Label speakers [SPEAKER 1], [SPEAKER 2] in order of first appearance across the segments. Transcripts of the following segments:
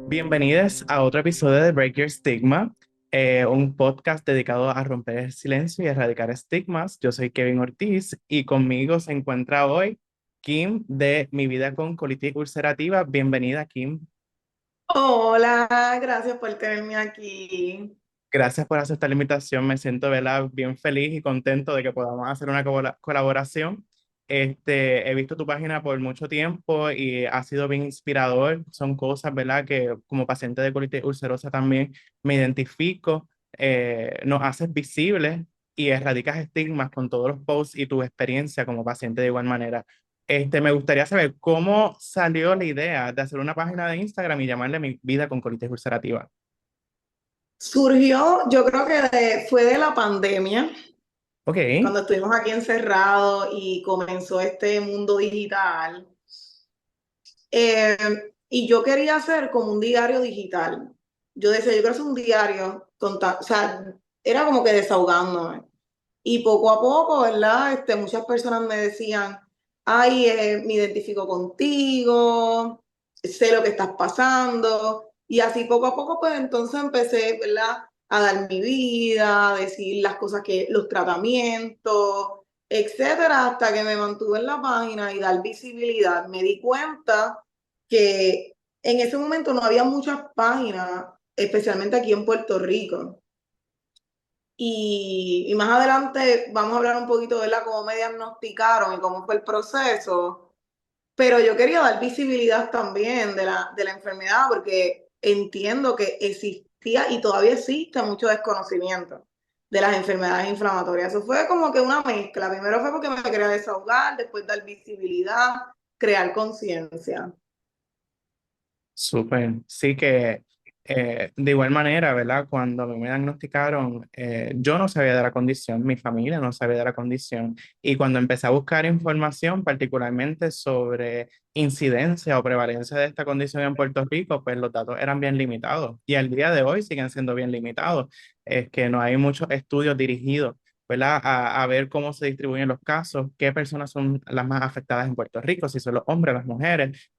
[SPEAKER 1] Bienvenidos a otro episodio de Break Your Stigma, un podcast dedicado a romper el silencio y erradicar estigmas. Yo soy Kevin Ortiz y conmigo se encuentra hoy Kim de Mi Vida con Colitis Ulcerativa. Bienvenida, Kim.
[SPEAKER 2] Hola, gracias por tenerme aquí.
[SPEAKER 1] Gracias por aceptar la invitación. Me siento, ¿verdad?, bien feliz y contento de que podamos hacer una colaboración. He visto tu página por mucho tiempo y ha sido bien inspirador. Son cosas, ¿verdad?, que como paciente de colitis ulcerosa también me identifico. Nos haces visibles y erradicas estigmas con todos los posts y tu experiencia como paciente de igual manera. Me gustaría saber cómo salió la idea de hacer una página de Instagram y llamarle Mi Vida con Colitis Ulcerativa.
[SPEAKER 2] Surgió, yo creo que fue de la pandemia,
[SPEAKER 1] Ok.
[SPEAKER 2] cuando estuvimos aquí encerrados y comenzó este mundo digital. Eh, y yo quería hacer como un diario digital. Yo decía, yo quiero hacer un diario, o sea, era como que desahogándome. Y poco a poco, ¿verdad? Muchas personas me decían, ay, me identifico contigo, sé lo que estás pasando. Y así poco a poco, pues entonces empecé, ¿verdad? A dar mi vida, a decir las cosas que, los tratamientos, etcétera, hasta que me mantuve en la página y dar visibilidad. Me di cuenta que en ese momento no había muchas páginas, especialmente aquí en Puerto Rico. Y más adelante vamos a hablar un poquito de cómo me diagnosticaron y cómo fue el proceso, pero yo quería dar visibilidad también de la enfermedad porque entiendo que existía y todavía existe mucho desconocimiento de las enfermedades inflamatorias. Eso fue como que una mezcla. Primero fue porque me quería desahogar, después dar visibilidad, crear conciencia.
[SPEAKER 1] Súper, sí que de igual manera, ¿verdad? Cuando a mí me diagnosticaron, yo no sabía de la condición, mi familia no sabía de la condición, y cuando empecé a buscar información, particularmente sobre incidencia o prevalencia de esta condición en Puerto Rico, pues los datos eran bien limitados, y al día de hoy siguen siendo bien limitados. Es que no hay muchos estudios dirigidos, ¿verdad? A ver cómo se distribuyen los casos, qué personas son las más afectadas en Puerto Rico, si son los hombres, las mujeres.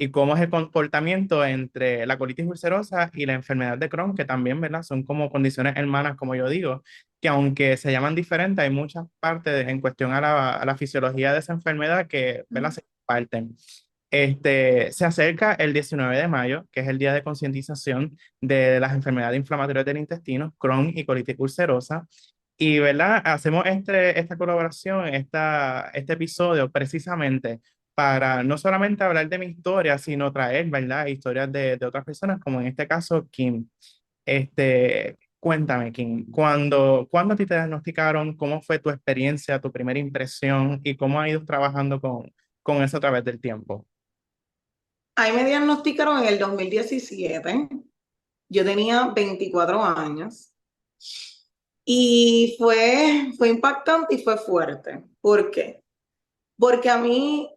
[SPEAKER 1] Y cómo es el comportamiento entre la colitis ulcerosa y la enfermedad de Crohn, que también, ¿verdad? Son como condiciones hermanas, como yo digo, que aunque se llaman diferentes, hay muchas partes en cuestión a la fisiología de esa enfermedad que, ¿verdad?, se comparten. Se acerca el 19 de mayo, que es el día de concientización de las enfermedades inflamatorias del intestino, Crohn y colitis ulcerosa. Y, ¿verdad? Hacemos esta colaboración, este episodio precisamente para no solamente hablar de mi historia, sino traer, ¿verdad?, historias de otras personas, como en este caso Kim. Cuéntame, Kim, ¿cuándo a ti te diagnosticaron? ¿Cómo fue tu experiencia, tu primera impresión y cómo has ido trabajando con eso a través del tiempo?
[SPEAKER 2] Ahí me diagnosticaron en el 2017. Yo tenía 24 años. Y fue impactante y fue fuerte. ¿Por qué? Porque a mí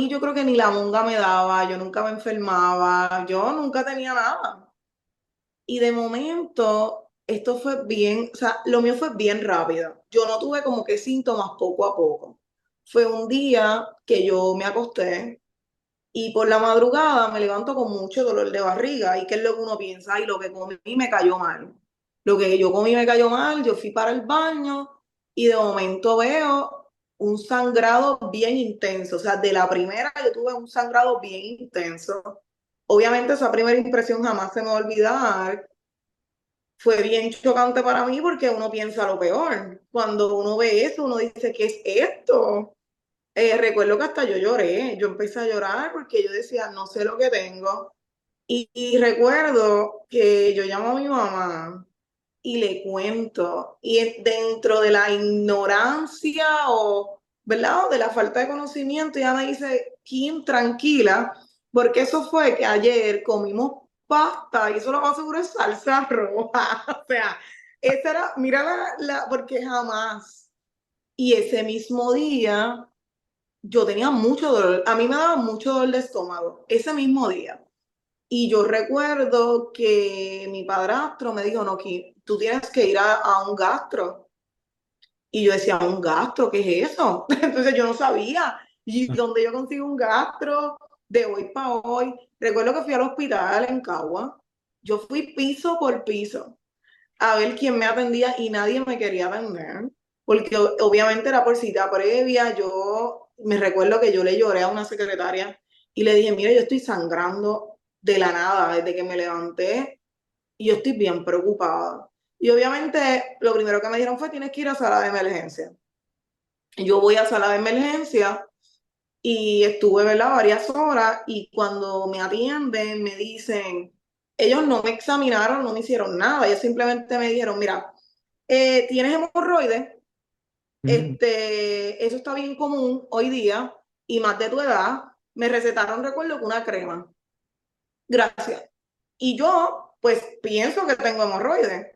[SPEAKER 2] yo creo que ni la monga me daba, yo nunca me enfermaba, yo nunca tenía nada. Y de momento, esto fue bien, o sea, lo mío fue bien rápido. Yo no tuve como que síntomas poco a poco. Fue un día que yo me acosté y por la madrugada me levanto con mucho dolor de barriga. ¿Y qué es lo que uno piensa? Y lo que comí me cayó mal. Lo que yo comí me cayó mal, yo fui para el baño y de momento veo un sangrado bien intenso. O sea, de la primera yo tuve un sangrado bien intenso. Obviamente esa primera impresión jamás se me va a olvidar. Fue bien chocante para mí porque uno piensa lo peor. Cuando uno ve eso, uno dice, ¿qué es esto? Recuerdo que hasta yo lloré, yo empecé a llorar porque yo decía, no sé lo que tengo. Y recuerdo que yo llamo a mi mamá y le cuento, y dentro de la ignorancia o, ¿verdad? O de la falta de conocimiento, ella me dice, Kim, tranquila, porque eso fue que ayer comimos pasta y eso lo más seguro es salsa roja. O sea, esa era, mira porque jamás. Y ese mismo día yo tenía mucho dolor, a mí me daba mucho dolor de estómago ese mismo día. Y yo recuerdo que mi padrastro me dijo, no, tú tienes que ir a un gastro. Y yo decía, ¿un gastro? ¿Qué es eso? Entonces yo no sabía. ¿Y dónde yo consigo un gastro? de hoy para hoy. Recuerdo que fui al hospital en Cagua. Yo fui piso por piso a ver quién me atendía y nadie me quería atender, porque obviamente era por cita previa. Yo me recuerdo que yo le lloré a una secretaria y le dije, mire, yo estoy sangrando de la nada desde que me levanté y yo estoy bien preocupada. Y obviamente lo primero que me dijeron fue, tienes que ir a sala de emergencia. Yo voy a sala de emergencia y estuve, ¿verdad?, varias horas y cuando me atienden me dicen, ellos no me examinaron, no me hicieron nada, ellos simplemente me dijeron, mira, tienes hemorroides,
[SPEAKER 1] Mm,
[SPEAKER 2] eso está bien común hoy día y más de tu edad, me recetaron, recuerdo que una crema, gracias. Y yo, pues pienso que tengo hemorroides.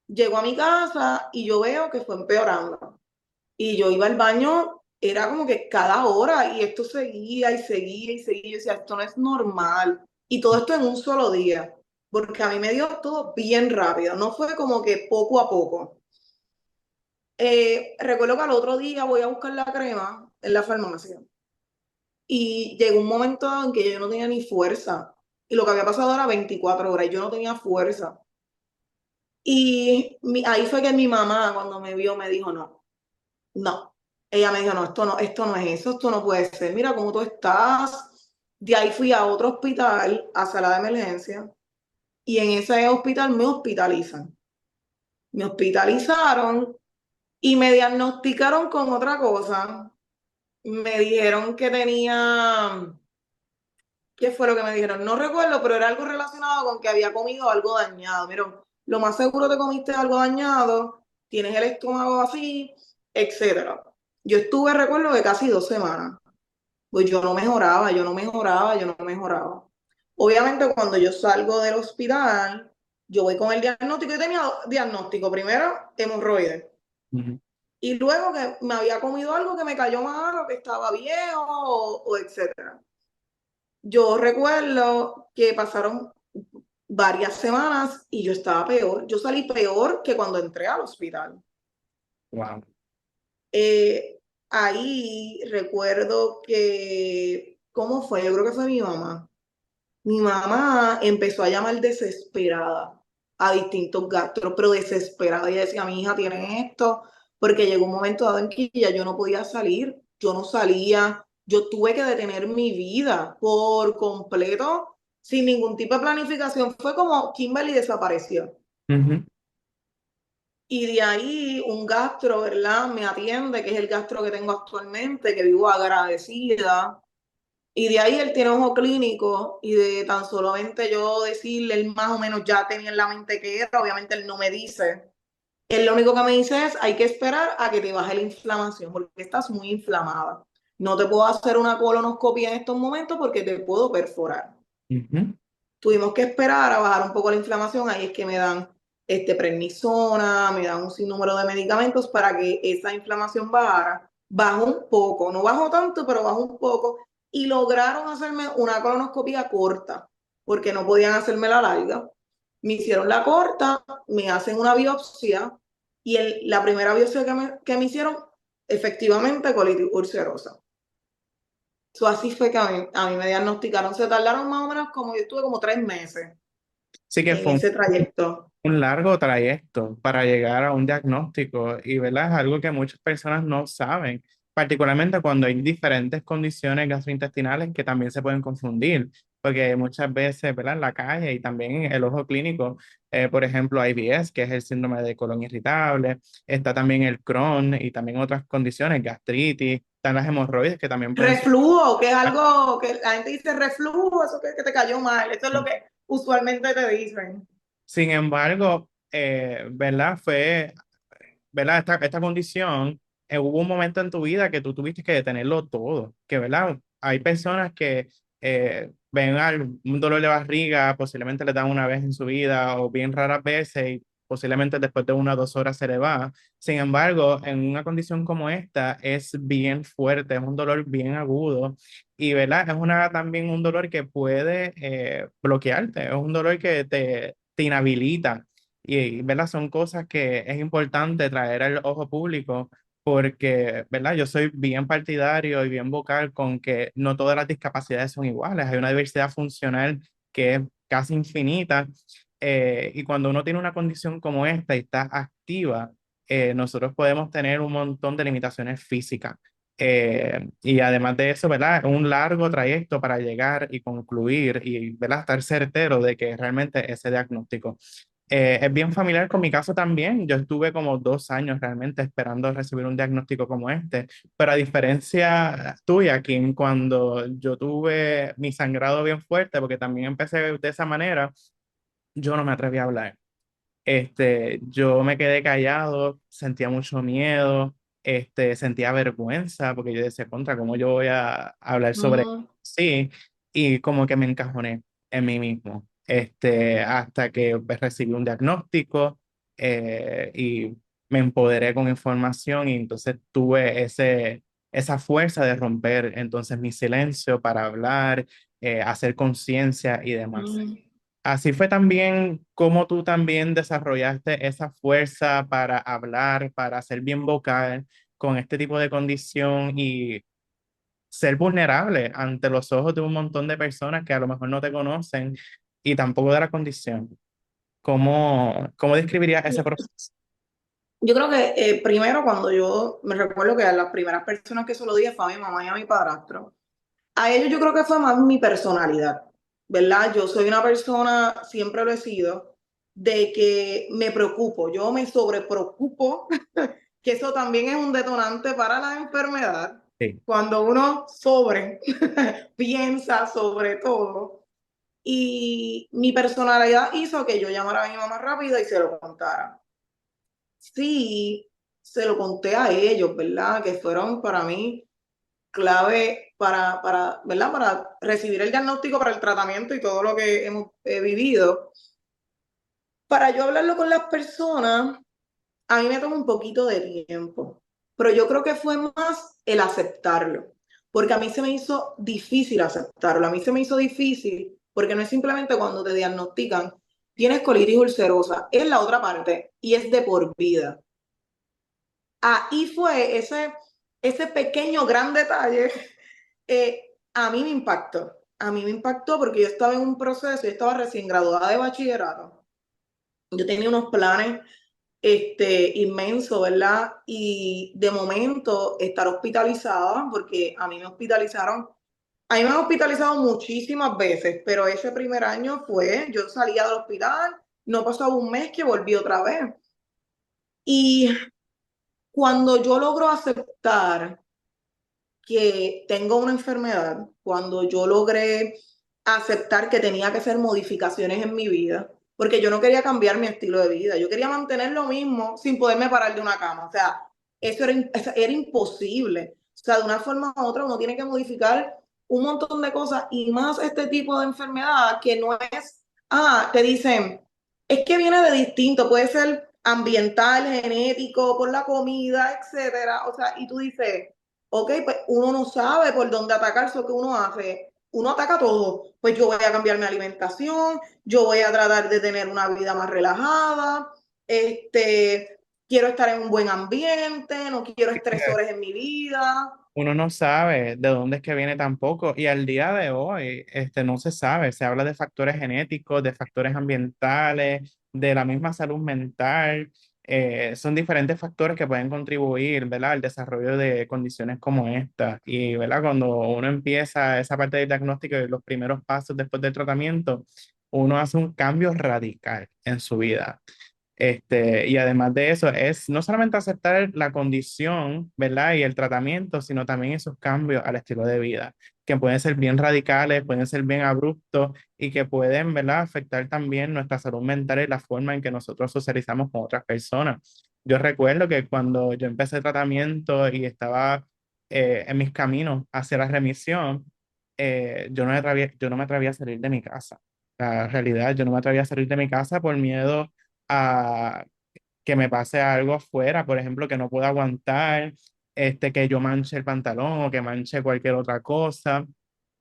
[SPEAKER 2] Llego a mi casa y yo veo que fue empeorando. Y yo iba al baño, era como que cada hora, y esto seguía y seguía y seguía. Yo decía, esto no es normal. Y todo esto en un solo día, porque a mí me dio todo bien rápido, no fue como que poco a poco. Recuerdo que al otro día voy a buscar la crema en la farmacia y llegó un momento en que yo no tenía ni fuerza. Y lo que había pasado era 24 horas y yo no tenía fuerza. Y ahí fue que mi mamá, cuando me vio, me dijo, no. No, ella me dijo, no, esto no es eso, esto no puede ser, mira cómo tú estás. De ahí fui a otro hospital, a sala de emergencia, y en ese hospital me hospitalizan. Me hospitalizaron y me diagnosticaron con otra cosa. Me dijeron que tenía, ¿qué fue lo que me dijeron? No recuerdo, pero era algo relacionado con que había comido algo dañado. Mira, lo más seguro te comiste algo dañado, tienes el estómago así, etcétera. Yo estuve, recuerdo, de casi 2 semanas. Pues yo no mejoraba, yo no mejoraba, yo no mejoraba. Obviamente cuando yo salgo del hospital, yo voy con el diagnóstico y tenía diagnóstico. Primero, hemorroides.
[SPEAKER 1] ujú.
[SPEAKER 2] Y luego que me había comido algo que me cayó mal o que estaba viejo o etcétera. Yo recuerdo que pasaron varias semanas y yo estaba peor. Yo salí peor que cuando entré al hospital.
[SPEAKER 1] Wow.
[SPEAKER 2] Eh, Ahí recuerdo que, ¿cómo fue? Yo creo que fue mi mamá. Mi mamá empezó a llamar desesperada a distintos gastros, pero desesperada. Ella decía, mi hija tiene esto, porque llegó un momento dado en que ya yo no podía salir, yo no salía, yo tuve que detener mi vida por completo, sin ningún tipo de planificación. Fue como Kimberly desapareció.
[SPEAKER 1] Ujú,
[SPEAKER 2] Y de ahí un gastro, ¿verdad? Me atiende, que es el gastro que tengo actualmente, que vivo agradecida. Y de ahí él tiene ojo clínico y de tan solamente yo decirle, él más o menos ya tenía en la mente que era, obviamente él no me dice. Él lo único que me dice es, hay que esperar a que te baje la inflamación porque estás muy inflamada. No te puedo hacer una colonoscopia en estos momentos porque te puedo perforar.
[SPEAKER 1] ujú,
[SPEAKER 2] Tuvimos que esperar a bajar un poco la inflamación, ahí es que me dan prednisona, me dan un sinnúmero de medicamentos para que esa inflamación bajara. Bajó un poco, no bajó tanto, pero bajó un poco y lograron hacerme una colonoscopia corta, porque no podían hacerme la larga. Me hicieron la corta, me hacen una biopsia y la primera biopsia que me hicieron, efectivamente, colitis ulcerosa. So, así fue que a mí me diagnosticaron. Se tardaron más o menos como yo estuve como 3 meses
[SPEAKER 1] Sí que
[SPEAKER 2] en
[SPEAKER 1] fue
[SPEAKER 2] ese trayecto.
[SPEAKER 1] un largo trayecto para llegar a un diagnóstico y, ¿verdad? Es algo que muchas personas no saben, particularmente cuando hay diferentes condiciones gastrointestinales que también se pueden confundir, porque muchas veces, ¿verdad? En la calle y también en el ojo clínico, por ejemplo, IBS, que es el síndrome de colon irritable, está también el Crohn y también otras condiciones, gastritis, están las hemorroides que también pueden ser.
[SPEAKER 2] Reflujo, que es algo que la gente dice reflujo, eso que te cayó mal. Eso es lo que usualmente te dicen.
[SPEAKER 1] Sin embargo, ¿verdad? ¿Verdad? Esta condición, hubo un momento en tu vida que tú tuviste que detenerlo todo, que, ¿verdad? Hay personas que ven un dolor de barriga, posiblemente le dan una vez en su vida o bien raras veces y posiblemente después de 1 o 2 horas se le va. Sin embargo, en una condición como esta es bien fuerte, es un dolor bien agudo y, ¿verdad? Es también un dolor que puede bloquearte, es un dolor que te inhabilita y, ¿verdad? Son cosas que es importante traer al ojo público porque, ¿verdad? Yo soy bien partidario y bien vocal con que no todas las discapacidades son iguales, hay una diversidad funcional que es casi infinita, y cuando uno tiene una condición como esta y está activa, nosotros podemos tener un montón de limitaciones físicas. Y además de eso, ¿verdad? Es un largo trayecto para llegar y concluir y, ¿verdad? Estar certero de que realmente ese diagnóstico. Es bien familiar con mi caso también. Yo estuve como 2 años realmente esperando recibir un diagnóstico como este, pero a diferencia tuya, Kim, cuando yo tuve mi sangrado bien fuerte, porque también empecé de esa manera, yo no me atreví a hablar. Yo me quedé callado, sentía mucho miedo, sentía vergüenza, porque yo decía, contra, ¿cómo yo voy a hablar sobre
[SPEAKER 2] Mm,
[SPEAKER 1] sí? Y como que me encajoné en mí mismo, hasta que pues, recibí un diagnóstico, y me empoderé con información y entonces tuve esa fuerza de romper entonces mi silencio para hablar, hacer conciencia y demás.
[SPEAKER 2] mm.
[SPEAKER 1] Así fue también como tú también desarrollaste esa fuerza para hablar, para ser bien vocal con este tipo de condición y ser vulnerable ante los ojos de un montón de personas que a lo mejor no te conocen y tampoco de la condición. ¿Cómo describirías ese proceso?
[SPEAKER 2] Yo creo que primero cuando yo me recuerdo que a las primeras personas que se lo dije fue a mi mamá y a mi padrastro. A ellos yo creo que fue más mi personalidad, ¿verdad? Yo soy una persona, siempre lo he sido, de que me preocupo, yo me sobrepreocupo, que eso también es un detonante para la enfermedad.
[SPEAKER 1] Sí,
[SPEAKER 2] Cuando uno sobre piensa sobre todo. Y mi personalidad hizo que yo llamara a mi mamá rápido y se lo contara. Sí, se lo conté a ellos, ¿verdad? Que fueron para mí clave ¿verdad? Para recibir el diagnóstico, para el tratamiento y todo lo que hemos vivido. Para yo hablarlo con las personas, a mí me toma un poquito de tiempo, pero yo creo que fue más el aceptarlo, porque a mí se me hizo difícil aceptarlo, a mí se me hizo difícil porque no es simplemente cuando te diagnostican, tienes colitis ulcerosa, es la otra parte y es de por vida. Ahí fue ese pequeño gran detalle, a mí me impactó porque yo estaba en un proceso, yo estaba recién graduada de bachillerato, yo tenía unos planes inmenso, ¿verdad? Y de momento estar hospitalizada, porque a mí me han hospitalizado muchísimas veces, pero ese primer año yo salía del hospital, no pasaba un mes que volví otra vez. Y cuando yo logro aceptar que tengo una enfermedad, cuando yo logré aceptar que tenía que hacer modificaciones en mi vida, porque yo no quería cambiar mi estilo de vida, yo quería mantener lo mismo sin poderme parar de una cama, o sea, eso era imposible, o sea, de una forma u otra uno tiene que modificar un montón de cosas y más este tipo de enfermedad que no es, te dicen, es que viene de distinto, puede ser ambiental, genético, por la comida, etcétera, o sea, y tú dices, ok, pues uno no sabe por dónde atacar eso que uno hace. Uno ataca todo. Pues yo voy a cambiar mi alimentación, yo voy a tratar de tener una vida más relajada, quiero estar en un buen ambiente, no quiero estresores en mi vida.
[SPEAKER 1] uno no sabe de dónde es que viene tampoco y al día de hoy no se sabe, se habla de factores genéticos, de factores ambientales, de la misma salud mental, son diferentes factores que pueden contribuir, ¿verdad? Al desarrollo de condiciones como esta y, ¿verdad? Cuando uno empieza esa parte del diagnóstico y los primeros pasos después del tratamiento, uno hace un cambio radical en su vida. Y además de eso, es no solamente aceptar la condición, ¿verdad? Y el tratamiento, sino también esos cambios al estilo de vida, que pueden ser bien radicales, pueden ser bien abruptos y que pueden, ¿verdad? Afectar también nuestra salud mental y la forma en que nosotros socializamos con otras personas. Yo recuerdo que cuando yo empecé el tratamiento y estaba en mis caminos hacia la remisión, yo no me atrevía a salir de mi casa. La realidad, yo no me atrevía a salir de mi casa por miedo a que me pase algo afuera, por ejemplo, que no pueda aguantar, que yo manche el pantalón o que manche cualquier otra cosa,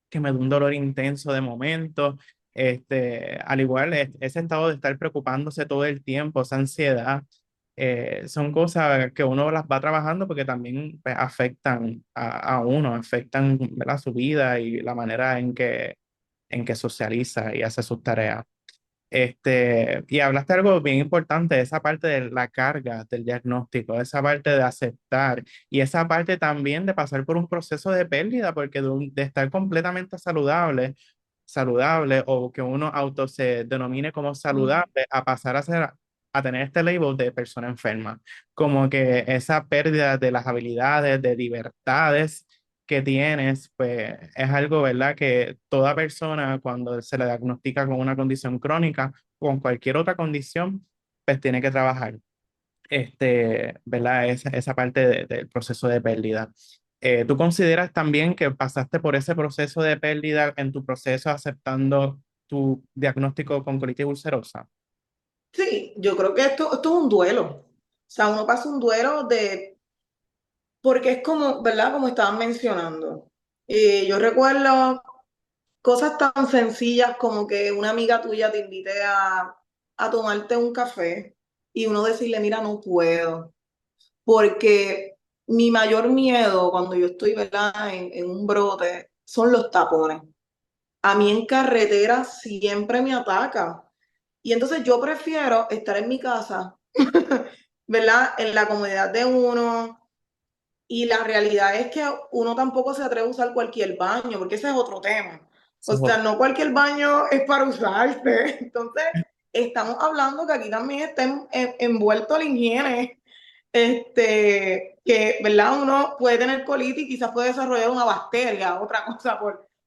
[SPEAKER 1] que me dé un dolor intenso de momento. Al igual, ese estado de estar preocupándose todo el tiempo, esa ansiedad, son cosas que uno las va trabajando porque también pues, afectan a uno, afectan, ¿verdad? Su vida y la manera en que socializa y hace sus tareas. Y hablaste de algo bien importante, esa parte de la carga del diagnóstico, esa parte de aceptar y esa parte también de pasar por un proceso de pérdida, porque de estar completamente saludable o que uno auto se denomine como
[SPEAKER 2] Mm.
[SPEAKER 1] saludable a pasar a tener este label de persona enferma, como que esa pérdida de las habilidades, de libertades que tienes, pues es algo, ¿verdad? Que toda persona cuando se le diagnostica con una condición crónica o con cualquier otra condición, pues tiene que trabajar, ¿verdad? Esa parte del proceso de pérdida. ¿Tú consideras también que pasaste por ese proceso de pérdida en tu proceso aceptando tu diagnóstico con colitis ulcerosa?
[SPEAKER 2] Sí, yo creo que esto es un duelo. O sea, uno pasa un duelo porque es como, ¿verdad? Como estaban mencionando. Yo recuerdo cosas tan sencillas como que una amiga tuya te invite a tomarte un café y uno decirle, mira, no puedo, porque mi mayor miedo cuando yo estoy, ¿verdad? En un brote son los tapones. A mí en carretera siempre me ataca. Y entonces yo prefiero estar en mi casa, ¿verdad? En la comodidad de uno. Y la realidad es que uno tampoco se atreve a usar cualquier baño, porque ese es otro tema. O sea, no cualquier baño es para usarse. Entonces, estamos hablando que aquí también está envuelto la higiene, que, ¿verdad? Uno puede tener colitis y quizás puede desarrollar una bacteria, otra cosa,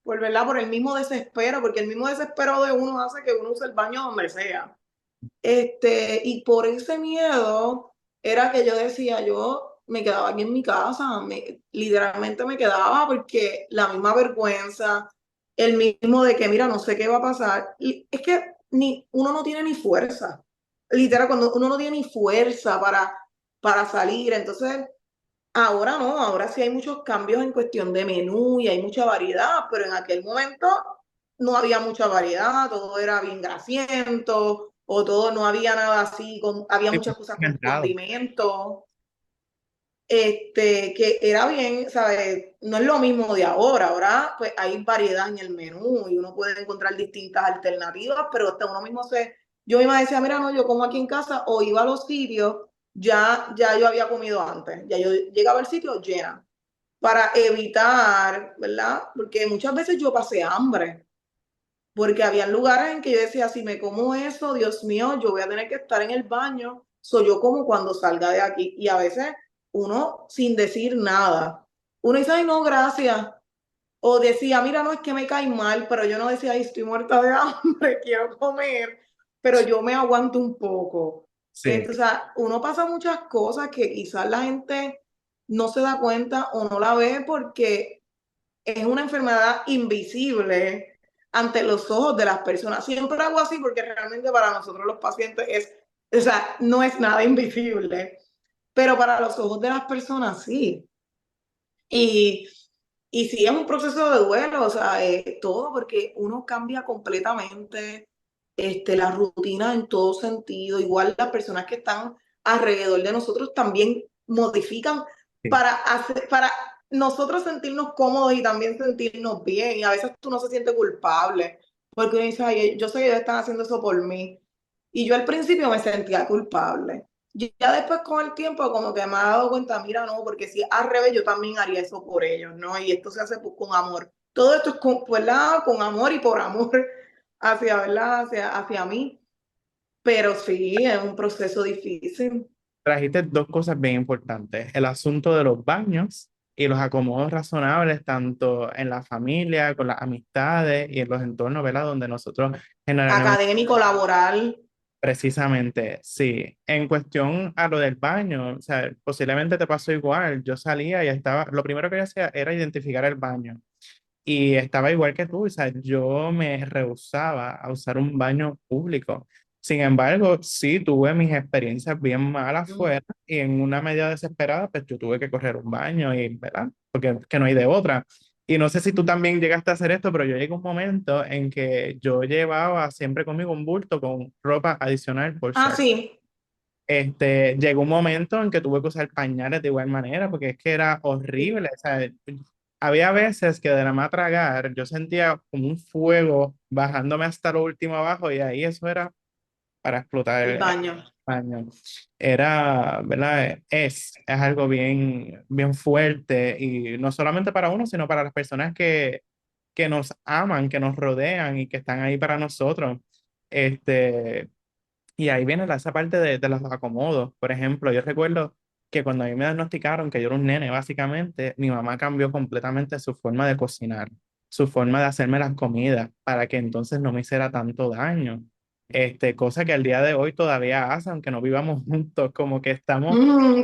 [SPEAKER 2] ¿verdad? Por el mismo desespero, porque el mismo desespero de uno hace que uno use el baño donde sea. Y por ese miedo era que yo decía, yo me quedaba aquí en mi casa, literalmente me quedaba porque la misma vergüenza, el mismo de que, mira, no sé qué va a pasar, es que uno no tiene ni fuerza, literal, cuando uno no tiene ni fuerza para salir, entonces ahora no, ahora sí hay muchos cambios en cuestión de menú y hay mucha variedad, pero en aquel momento no había mucha variedad, todo era bien grasiento, o todo no había nada así, había
[SPEAKER 1] Sí,
[SPEAKER 2] muchas cosas con
[SPEAKER 1] entrado.
[SPEAKER 2] condimentos, que era bien, ¿sabes? No es lo mismo de ahora, ahora pues hay variedad en el menú y uno puede encontrar distintas alternativas, pero hasta uno mismo yo misma decía, mira, no, yo como aquí en casa o iba a los sitios, ya yo había comido antes, ya yo llegaba al sitio llena, para evitar, ¿verdad? Porque muchas veces yo pasé hambre, porque había lugares en que yo decía, si me como eso, Dios mío, yo voy a tener que estar en el baño, soy yo como cuando salga de aquí. Y a veces uno sin decir nada, uno dice, ay, no, gracias. O decía, mira, no es que me cae mal, pero yo no decía, ay, estoy muerta de hambre, quiero comer, pero yo me aguanto un poco.
[SPEAKER 1] Sí.
[SPEAKER 2] O sea, uno pasa muchas cosas que quizás la gente no se da cuenta o no la ve porque es una enfermedad invisible ante los ojos de las personas. Siempre hago así porque realmente para nosotros los pacientes o sea, no es nada invisible, pero para los ojos de las personas sí. Y, y sí es un proceso de duelo, o sea, todo porque uno cambia completamente la rutina en todo sentido. Igual las personas que están alrededor de nosotros también modifican
[SPEAKER 1] Sí.
[SPEAKER 2] para nosotros sentirnos cómodos y también sentirnos bien. Y a veces tú no se sientes culpable, porque uno dice, ay, yo sé que ellos están haciendo eso por mí. Y yo al principio me sentía culpable. Ya después con el tiempo como que me he dado cuenta, mira, no, porque si al revés yo también haría eso por ellos, ¿no? Y esto se hace con amor. Todo esto es con, ¿verdad? Con amor y por amor hacia, ¿verdad? Hacia mí. Pero sí, es un proceso difícil.
[SPEAKER 1] Trajiste dos cosas bien importantes, el asunto de los baños y los acomodos razonables, tanto en la familia, con las amistades y en los entornos, ¿verdad? Donde nosotros generalmente,
[SPEAKER 2] Académico, laboral.
[SPEAKER 1] precisamente, sí, en cuestión a lo del baño, o sea, posiblemente te pasó igual, yo salía y estaba, lo primero que yo hacía era identificar el baño. Y estaba igual que tú, o sea, yo me rehusaba a usar un baño público. Sin embargo, sí tuve mis experiencias bien malas fuera y en una medida desesperada, pues yo tuve que correr un baño y, ¿verdad? Porque que no hay de otra. Y no sé si tú también llegaste a hacer esto, pero yo llegué a un momento en que yo llevaba siempre conmigo un bulto con ropa adicional por si
[SPEAKER 2] Ah,
[SPEAKER 1] acaso.
[SPEAKER 2] sí.
[SPEAKER 1] Llegó un momento en que tuve que usar pañales de igual manera porque es que era horrible. O sea, había veces que de la más tragar yo sentía como un fuego bajándome hasta lo último abajo y ahí eso era para explotar
[SPEAKER 2] el
[SPEAKER 1] el
[SPEAKER 2] baño.
[SPEAKER 1] baño. Era, ¿verdad? Es algo bien, bien fuerte y no solamente para uno, sino para las personas que nos aman, que nos rodean y que están ahí para nosotros. Este, y ahí viene esa parte de los acomodos. Por ejemplo, yo recuerdo que cuando a mí me diagnosticaron que yo era un nene, básicamente, mi mamá cambió completamente su forma de cocinar, su forma de hacerme las comidas, para que entonces no me hiciera tanto daño. Cosa que al día de hoy todavía hace, aunque no vivamos juntos, como que estamos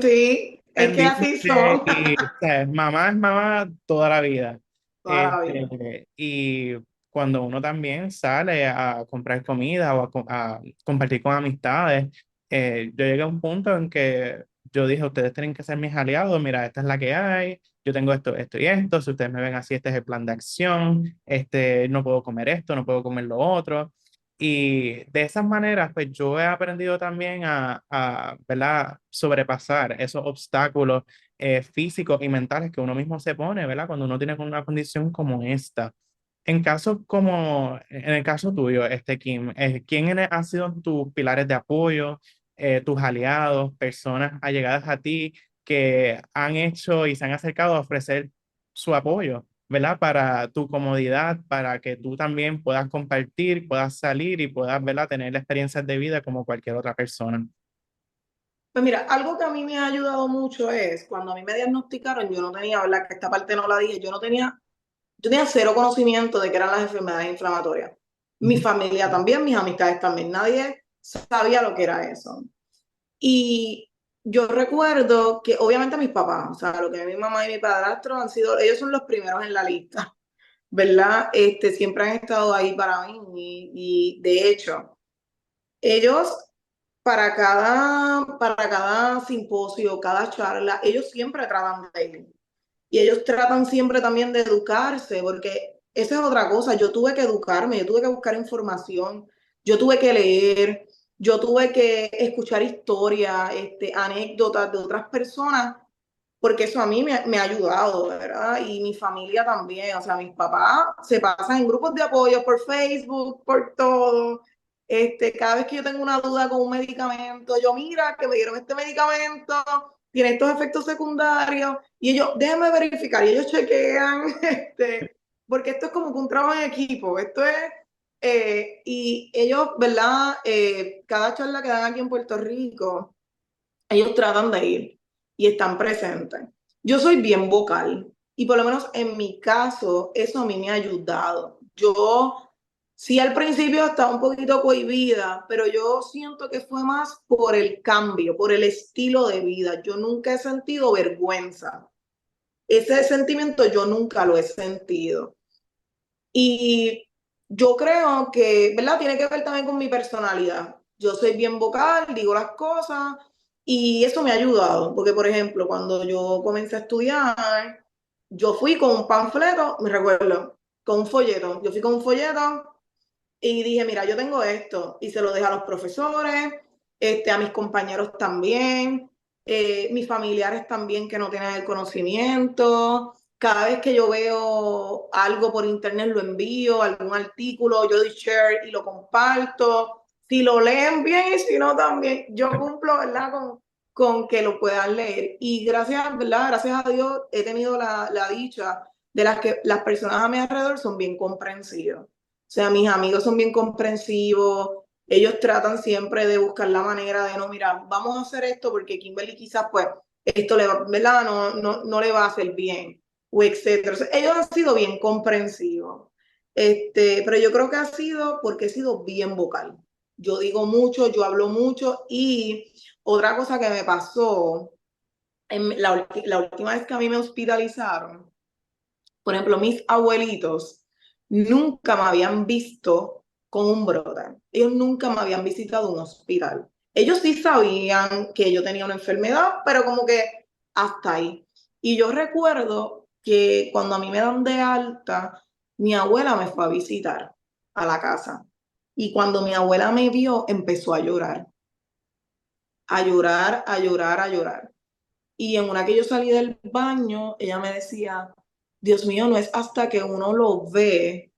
[SPEAKER 2] Sí, es que así
[SPEAKER 1] pendientes
[SPEAKER 2] son
[SPEAKER 1] y, o sea, mamá es mamá toda la vida.
[SPEAKER 2] toda la vida.
[SPEAKER 1] Y cuando uno también sale a comprar comida o a compartir con amistades, yo llegué a un punto en que yo dije, ustedes tienen que ser mis aliados, mira, esta es la que hay, yo tengo esto, esto y esto, si ustedes me ven así, este es el plan de acción, no puedo comer esto, no puedo comer lo otro. Y de esas maneras, pues yo he aprendido también ¿verdad? Sobrepasar esos obstáculos físicos y mentales que uno mismo se pone, ¿verdad? Cuando uno tiene una condición como esta. En el caso tuyo, Kim, ¿quién han sido tus pilares de apoyo, tus aliados, personas allegadas a ti que han hecho y se han acercado a ofrecer su apoyo, ¿verdad? Para tu comodidad, para que tú también puedas compartir, puedas salir y puedas, ¿verdad? Tener experiencias de vida como cualquier otra persona.
[SPEAKER 2] Pues mira, algo que a mí me ha ayudado mucho es cuando a mí me diagnosticaron, yo no tenía, ¿verdad? Que esta parte no la dije, yo tenía cero conocimiento de qué eran las enfermedades inflamatorias. Mi familia también, mis amistades también, nadie sabía lo que era eso. Y yo recuerdo que obviamente mis papás, o sea, lo que mi mamá y mi padrastro han sido, ellos son los primeros en la lista, ¿verdad? Siempre han estado ahí para mí y de hecho, ellos para cada simposio, cada charla, ellos siempre tratan de ir. Y ellos tratan siempre también de educarse, porque esa es otra cosa. Yo tuve que educarme, yo tuve que buscar información, yo tuve que leer, yo tuve que escuchar historias, anécdotas de otras personas, porque eso a mí me ha ayudado, ¿verdad? Y mi familia también, o sea, mis papás se pasan en grupos de apoyo por Facebook, por todo. Cada vez que yo tengo una duda con un medicamento, yo mira que me dieron este medicamento, tiene estos efectos secundarios, y ellos, déjenme verificar, y ellos chequean, porque esto es como que un trabajo en equipo, y ellos, ¿verdad? Cada charla que dan aquí en Puerto Rico, ellos tratan de ir y están presentes. Yo soy bien vocal y por lo menos en mi caso eso a mí me ha ayudado. Yo sí al principio estaba un poquito cohibida, pero yo siento que fue más por el cambio, por el estilo de vida. Yo nunca he sentido vergüenza. Ese sentimiento yo nunca lo he sentido. Y yo creo que, ¿verdad? Tiene que ver también con mi personalidad. Yo soy bien vocal, digo las cosas y eso me ha ayudado, porque por ejemplo, cuando yo comencé a estudiar, yo fui con un panfleto, me recuerdo, con un folleto. Yo fui con un folleto y dije, mira, yo tengo esto y se lo dejé a los profesores, a mis compañeros también, mis familiares también que no tienen el conocimiento. Cada vez que yo veo algo por internet lo envío, algún artículo, yo doy share y lo comparto. Si lo leen bien y si no también, yo cumplo, ¿verdad? Con que lo puedan leer. Y gracias, ¿verdad? Gracias a Dios he tenido la dicha de las que las personas a mi alrededor son bien comprensivas. O sea, mis amigos son bien comprensivos, ellos tratan siempre de buscar la manera de no, mira, vamos a hacer esto porque Kimberly quizás pues esto le va, ¿verdad? No le va a hacer bien, o etcétera. O sea, ellos han sido bien comprensivos. Pero yo creo que ha sido porque he sido bien vocal. Yo digo mucho, yo hablo mucho y otra cosa que me pasó, la última vez que a mí me hospitalizaron, por ejemplo, mis abuelitos nunca me habían visto con un brote. Ellos nunca me habían visitado un hospital. Ellos sí sabían que yo tenía una enfermedad, pero como que hasta ahí. Y yo recuerdo que cuando a mí me dan de alta, mi abuela me fue a visitar a la casa. Y cuando mi abuela me vio, empezó a llorar. a llorar, a llorar, a llorar. Y en una que yo salí del baño, ella me decía, Dios mío, no es hasta que uno lo ve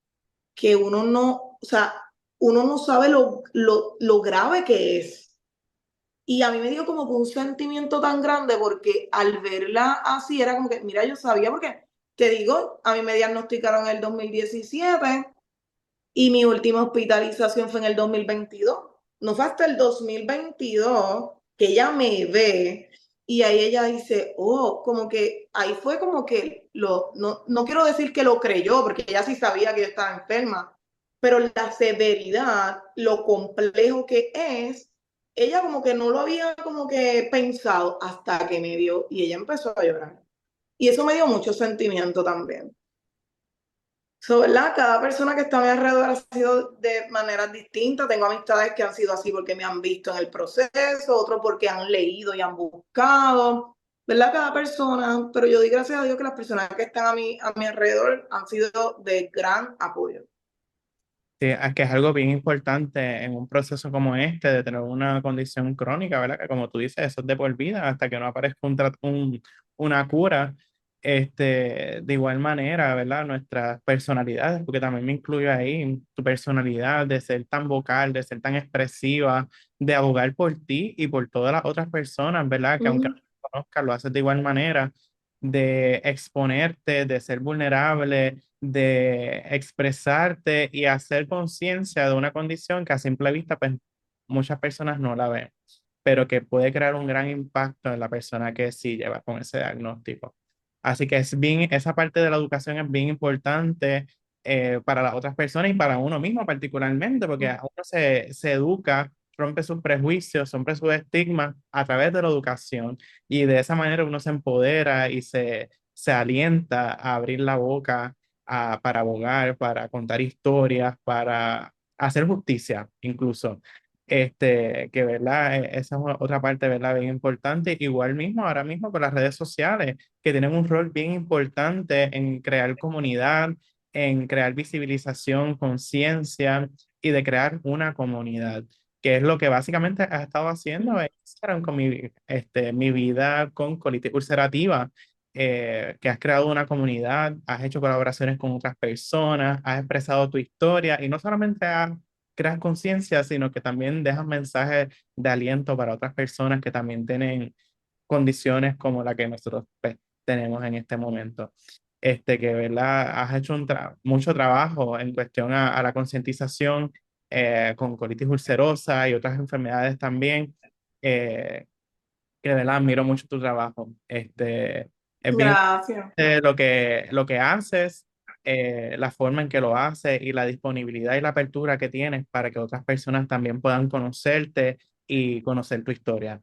[SPEAKER 2] que uno no, o sea, uno no sabe lo grave que es. Y a mí me dio como que un sentimiento tan grande porque al verla así era como que, mira, yo sabía porque, te digo, a mí me diagnosticaron en el 2017 y mi última hospitalización fue en el 2022. No fue hasta el 2022 que ella me ve y ahí ella dice, oh, como que ahí fue como que no quiero decir que lo creyó, porque ella sí sabía que yo estaba enferma, pero la severidad, lo complejo que es, ella como que no lo había como que pensado hasta que me dio y ella empezó a llorar. Y eso me dio mucho sentimiento también. So, ¿verdad? Cada persona que está a mi alrededor ha sido de maneras distintas. Tengo amistades que han sido así porque me han visto en el proceso, otros porque han leído y han buscado, ¿verdad? Cada persona, pero yo doy gracias a Dios que las personas que están a mi alrededor han sido de gran apoyo.
[SPEAKER 1] Sí, es que es algo bien importante en un proceso como este de tener una condición crónica, ¿verdad? Que como tú dices, eso es de por vida hasta que no aparezca una cura. De igual manera, ¿verdad? Nuestras personalidades, porque también me incluyo ahí, tu personalidad de ser tan vocal, de ser tan expresiva, de abogar por ti y por todas las otras personas, ¿verdad? Que aunque no
[SPEAKER 2] Ujú.
[SPEAKER 1] te conozcas, lo haces de igual manera, de exponerte, de ser vulnerable, de expresarte y hacer conciencia de una condición que a simple vista, pues muchas personas no la ven, pero que puede crear un gran impacto en la persona que sí lleva con ese diagnóstico. Así que esa parte de la educación es bien importante para las otras personas y para uno mismo particularmente, porque uno se educa, rompe sus prejuicios, rompe sus estigmas a través de la educación y de esa manera uno se empodera y se alienta a abrir la boca para abogar, para contar historias, para hacer justicia incluso. Que verdad, esa es otra parte, verdad, bien importante. Igual mismo, ahora mismo con las redes sociales, que tienen un rol bien importante en crear comunidad, en crear visibilización, conciencia y de crear una comunidad, que es lo que básicamente has estado haciendo en Instagram con mi vida con colitis ulcerativa, que has creado una comunidad, has hecho colaboraciones con otras personas, has expresado tu historia y no solamente creas conciencia, sino que también dejas mensajes de aliento para otras personas que también tienen condiciones como la que nosotros pues, tenemos en este momento. Que, ¿verdad? Has hecho mucho trabajo en cuestión a la concientización con colitis ulcerosa y otras enfermedades también. eh, que, ¿verdad? Admiro mucho tu trabajo. Es bien
[SPEAKER 2] Gracias.
[SPEAKER 1] lo que haces, la forma en que lo haces y la disponibilidad y la apertura que tienes para que otras personas también puedan conocerte y conocer tu historia.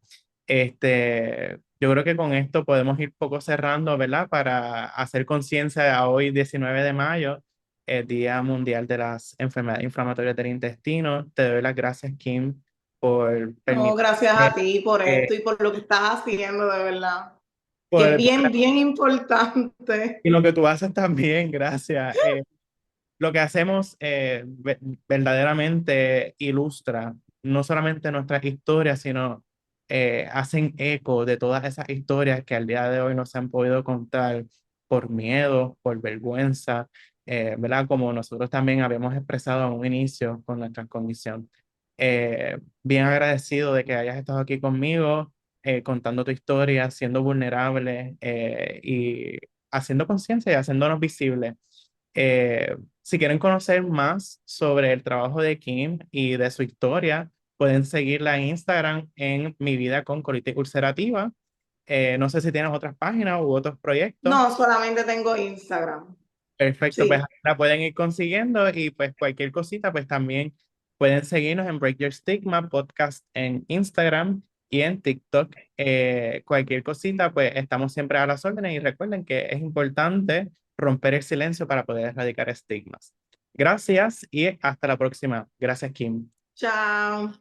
[SPEAKER 1] Yo creo que con esto podemos ir poco cerrando, ¿verdad? Para hacer conciencia a hoy, 19 de mayo, el Día Mundial de las Enfermedades Inflamatorias del Intestino. Te doy las gracias, Kim, por
[SPEAKER 2] No,
[SPEAKER 1] permitirme,
[SPEAKER 2] gracias a ti por
[SPEAKER 1] eh,
[SPEAKER 2] esto y por lo que estás haciendo, de verdad. Que es
[SPEAKER 1] por,
[SPEAKER 2] bien, bien importante.
[SPEAKER 1] y lo que tú haces también, gracias. Lo que hacemos verdaderamente ilustra no solamente nuestras historias, sino hacen eco de todas esas historias que al día de hoy no se han podido contar por miedo, por vergüenza, ¿verdad? Como nosotros también habíamos expresado a un inicio con nuestra condición. Bien agradecido de que hayas estado aquí conmigo, contando tu historia, siendo vulnerable y haciendo conciencia y haciéndonos visibles. Si quieren conocer más sobre el trabajo de Kim y de su historia, pueden seguirla en Instagram en Mi Vida con Colitis Ulcerativa. No sé si tienes otras páginas u otros proyectos.
[SPEAKER 2] No, solamente tengo Instagram.
[SPEAKER 1] Perfecto, pues
[SPEAKER 2] Sí.
[SPEAKER 1] ahí la pueden ir consiguiendo y pues cualquier cosita, pues también pueden seguirnos en Break Your Stigma Podcast en Instagram y en TikTok. Cualquier cosita, pues estamos siempre a las órdenes y recuerden que es importante romper el silencio para poder erradicar estigmas. Gracias y hasta la próxima. Gracias, Kim.
[SPEAKER 2] Chao.